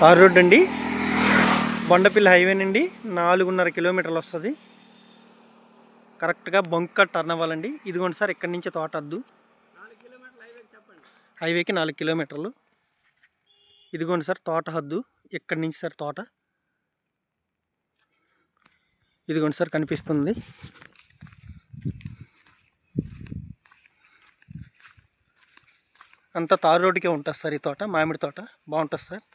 Tar road అండి, Bondapalli highway నుండి 4.5 కిలోమీటర్లు వస్తుంది. కరెక్ట్గా బంక టర్న్ అవ్వాలండి. ఇదిగోండి సార్, ఇక్కడి నుంచి తోట వద్దు. హైవేకి 4 కిలోమీటర్లు. ఇదిగోండి సార్ తోట హద్దు. ఇక్కడి నుంచి సార్ తోట. ఇదిగోండి సార్ కనిపిస్తుంది. అంతా తారు రోడ్డుకే ఉంటుంది సార్. ఈ తోట మామిడి తోట బాగుంటుంది సార్.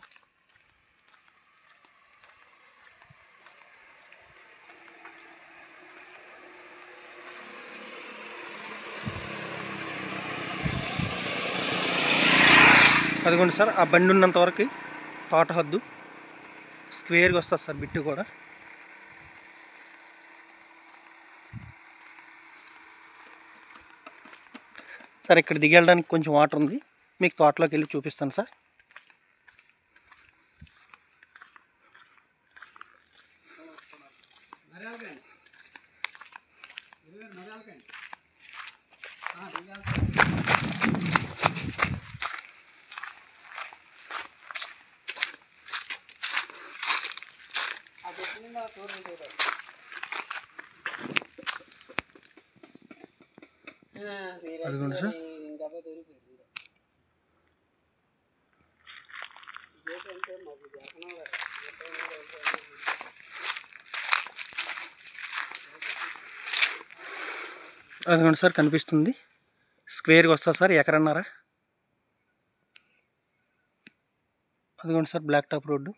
అదిగోండి సార్, ఆ బండి ఉన్నంత వరకు తోట హద్దు. స్క్వేర్గా వస్తుంది సార్ బిట్టు కూడా. సార్ ఇక్కడ దిగేయడానికి కొంచెం వాటర్ ఉంది, మీకు తోటలోకి వెళ్ళి చూపిస్తాను సార్. అదిగోండి సార్, అదిగోండి సార్ కనిపిస్తుంది. స్క్వేర్గా వస్తుంది సార్, ఎకరన్నర. అదిగోండి సార్ బ్లాక్ టాప్ రోడ్డు.